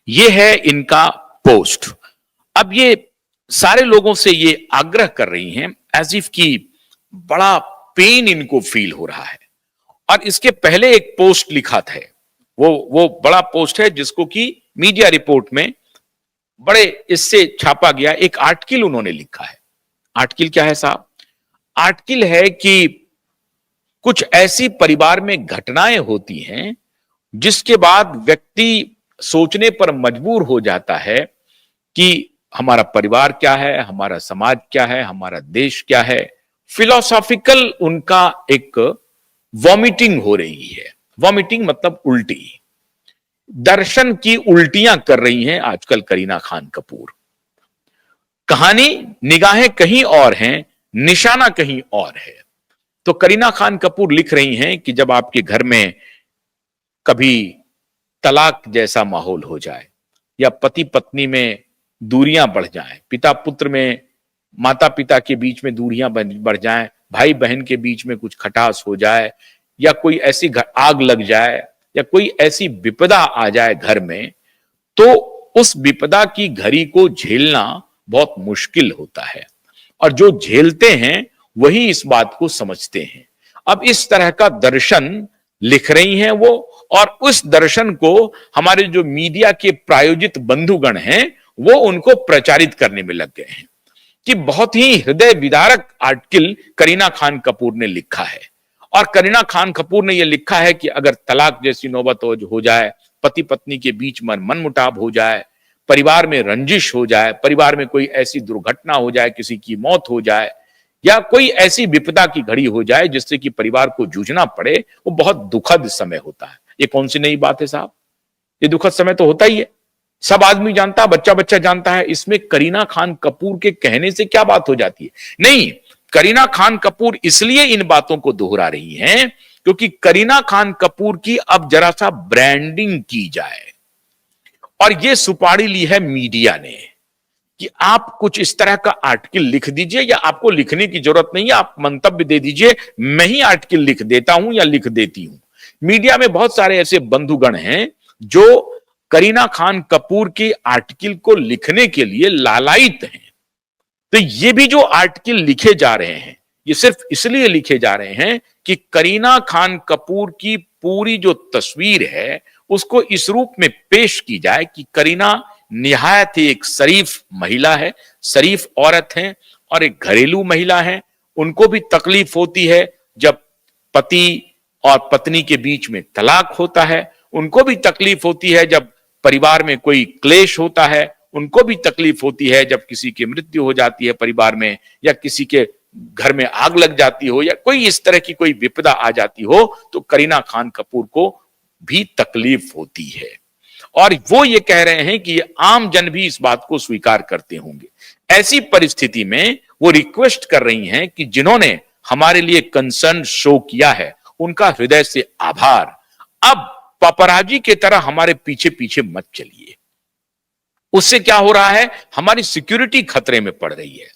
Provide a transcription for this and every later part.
ये है इनका पोस्ट। अब ये सारे लोगों से ये आग्रह कर रही हैं एज इफ की बड़ा पेन इनको फील हो रहा है। और इसके पहले एक पोस्ट लिखा था, वो बड़ा पोस्ट है जिसको कि मीडिया रिपोर्ट में बड़े इससे छापा गया। एक आर्टिकल उन्होंने लिखा है। आर्टिकल क्या है साहब? आर्टिकल है कि कुछ ऐसी परिवार में घटनाएं होती हैं जिसके बाद व्यक्ति सोचने पर मजबूर हो जाता है कि हमारा परिवार क्या है, हमारा समाज क्या है, हमारा देश क्या है। फिलोसॉफिकल उनका एक वॉमिटिंग हो रही है। वॉमिटिंग मतलब उल्टी, दर्शन की उल्टियां कर रही हैं आजकल करीना खान कपूर। कहानी निगाहें कहीं और हैं, निशाना कहीं और है। तो करीना खान कपूर लिख रही हैं कि जब आपके घर में कभी तलाक जैसा माहौल हो जाए या पति पत्नी में दूरियां बढ़ जाएं, पिता पुत्र में, माता पिता के बीच में दूरियां बढ़ जाएं, भाई बहन के बीच में कुछ खटास हो जाए, या कोई ऐसी आग लग जाए, या कोई ऐसी विपदा आ जाए घर में, तो उस विपदा की घड़ी को झेलना बहुत मुश्किल होता है। और जो झेलते हैं वही इस बात को समझते हैं। अब इस तरह का दर्शन लिख रही हैं वो, और उस दर्शन को हमारे जो मीडिया के प्रायोजित बंधुगण हैं वो उनको प्रचारित करने में लग गए हैं कि बहुत ही हृदय विदारक आर्टिकल करीना खान कपूर ने लिखा है। और करीना खान कपूर ने यह लिखा है कि अगर तलाक जैसी नौबत हो जाए, पति पत्नी के बीच में मनमुटाव हो जाए, परिवार में रंजिश हो जाए, परिवार में कोई ऐसी दुर्घटना हो जाए, किसी की मौत हो जाए, या कोई ऐसी विपदा की घड़ी हो जाए जिससे कि परिवार को जूझना पड़े, वो बहुत दुखद समय होता है। ये कौन सी नई बात है साहब? ये दुखद समय तो होता ही है, सब आदमी जानता है, बच्चा बच्चा जानता है। इसमें करीना खान कपूर के कहने से क्या बात हो जाती है? नहीं, करीना खान कपूर इसलिए इन बातों को दोहरा रही हैं क्योंकि करीना खान कपूर की अब जरा सा ब्रांडिंग की जाए। और ये सुपारी ली है मीडिया ने कि आप कुछ इस तरह का आर्टिकल लिख दीजिए, या आपको लिखने की जरूरत नहीं है, आप मंतव्य दे दीजिए, मैं ही आर्टिकल लिख देता हूं या लिख देती हूं। मीडिया में बहुत सारे ऐसे बंधुगण हैं जो करीना खान कपूर के आर्टिकल को लिखने के लिए लालायित हैं। तो ये भी जो आर्टिकल लिखे जा रहे हैं, ये सिर्फ इसलिए लिखे जा रहे हैं कि करीना खान कपूर की पूरी जो तस्वीर है उसको इस रूप में पेश की जाए कि करीना निहायत ही एक शरीफ महिला है, शरीफ औरत है, और एक घरेलू महिला है। उनको भी तकलीफ होती है जब पति और पत्नी के बीच में तलाक होता है, उनको भी तकलीफ होती है जब परिवार में कोई क्लेश होता है, उनको भी तकलीफ होती है जब किसी की मृत्यु हो जाती है परिवार में, या किसी के घर में आग लग जाती हो, या कोई इस तरह की कोई विपदा आ जाती हो, तो करीना खान कपूर को भी तकलीफ होती है। और वो ये कह रहे हैं कि आम जन भी इस बात को स्वीकार करते होंगे। ऐसी परिस्थिति में वो रिक्वेस्ट कर रही हैं कि जिन्होंने हमारे लिए कंसर्न शो किया है उनका हृदय से आभार। अब पापराजी की तरह हमारे पीछे पीछे मत चलिए। उससे क्या हो रहा है? हमारी सिक्योरिटी खतरे में पड़ रही है।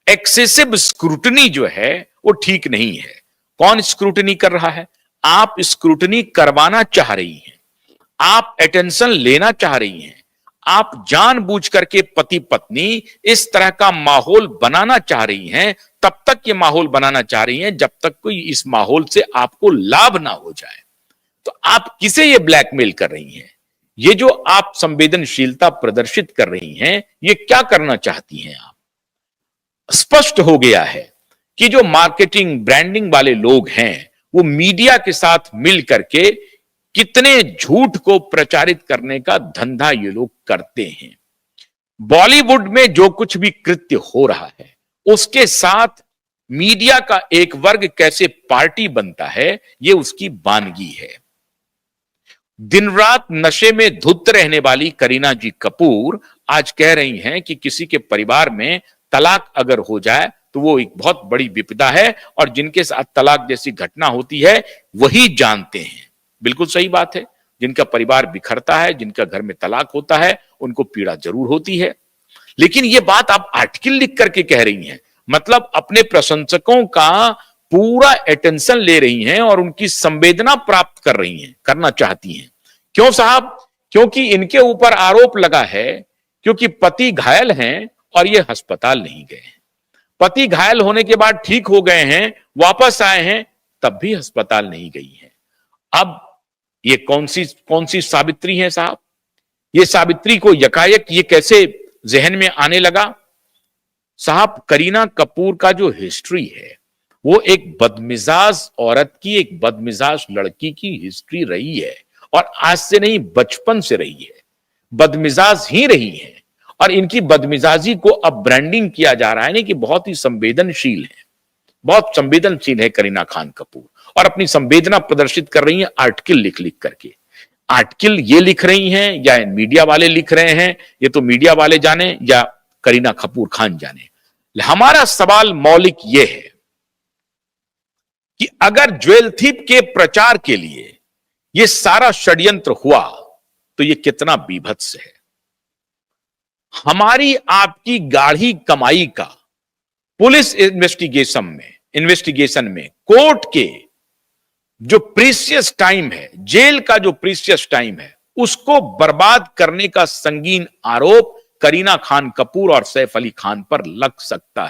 एक्सेसिव स्क्रूटनी जो है वो ठीक नहीं है। कौन स्क्रूटनी कर रहा है? आप स्क्रूटनी करवाना चाह रही हैं, आप अटेंशन लेना चाह रही हैं, आप जानबूझ करके पति पत्नी इस तरह का माहौल बनाना चाह रही हैं। तब तक ये माहौल बनाना चाह रही हैं जब तक कोई इस माहौल से आपको लाभ ना हो जाए। तो आप किसे ये ब्लैकमेल कर रही हैं? ये जो आप संवेदनशीलता प्रदर्शित कर रही हैं, ये क्या करना चाहती हैं आप? स्पष्ट हो गया है कि जो मार्केटिंग ब्रांडिंग वाले लोग हैं वो मीडिया के साथ मिल करके कितने झूठ को प्रचारित करने का धंधा ये लोग करते हैं। बॉलीवुड में जो कुछ भी कृत्य हो रहा है उसके साथ मीडिया का एक वर्ग कैसे पार्टी बनता है, ये उसकी वानगी है। दिन रात नशे में धुत रहने वाली करीना जी कपूर आज कह रही हैं कि किसी के परिवार में तलाक अगर हो जाए तो वो एक बहुत बड़ी विपदा है, और जिनके साथ तलाक जैसी घटना होती है वही जानते हैं। बिल्कुल सही बात है। जिनका परिवार बिखरता है, जिनका घर में तलाक होता है, उनको पीड़ा जरूर होती है। लेकिन ये बात आप आर्टिकल लिख करके कह रही हैं, मतलब अपने प्रशंसकों का पूरा अटेंशन ले रही हैं और उनकी संवेदना प्राप्त कर रही हैं, करना चाहती हैं। क्यों साहब? क्योंकि इनके ऊपर आरोप लगा है क्योंकि पति घायल हैं और ये अस्पताल नहीं गए। पति घायल होने के बाद ठीक हो गए हैं, वापस आए हैं, तब भी अस्पताल नहीं गई हैं। अब ये कौन सी सावित्री है साहब? ये सावित्री को यकायक ये कैसे जहन में आने लगा? साहब, करीना कपूर का जो हिस्ट्री है वो एक बदमिजाज औरत की, एक बदमिजाज लड़की की हिस्ट्री रही है, और आज से नहीं, बचपन से रही है। बदमिजाज ही रही है, और इनकी बदमिजाजी को अब ब्रांडिंग किया जा रहा है नहीं कि बहुत ही संवेदनशील है, बहुत संवेदनशील है करीना खान कपूर, और अपनी संवेदना प्रदर्शित कर रही है आर्टिकल लिख लिख करके। आर्टिकल ये लिख रही हैं या मीडिया वाले लिख रहे हैं, ये तो मीडिया वाले जाने या करीना कपूर खान जाने। हमारा सवाल मौलिक यह है कि अगर ज्वेल थीप के प्रचार के लिए यह सारा षड्यंत्र हुआ तो यह कितना बीभत्स है। हमारी आपकी गाढ़ी कमाई का पुलिस इन्वेस्टिगेशन में कोर्ट के जो प्रीशियस टाइम है, जेल का जो प्रीशियस टाइम है, उसको बर्बाद करने का संगीन आरोप करीना खान कपूर और सैफ अली खान पर लग सकता है।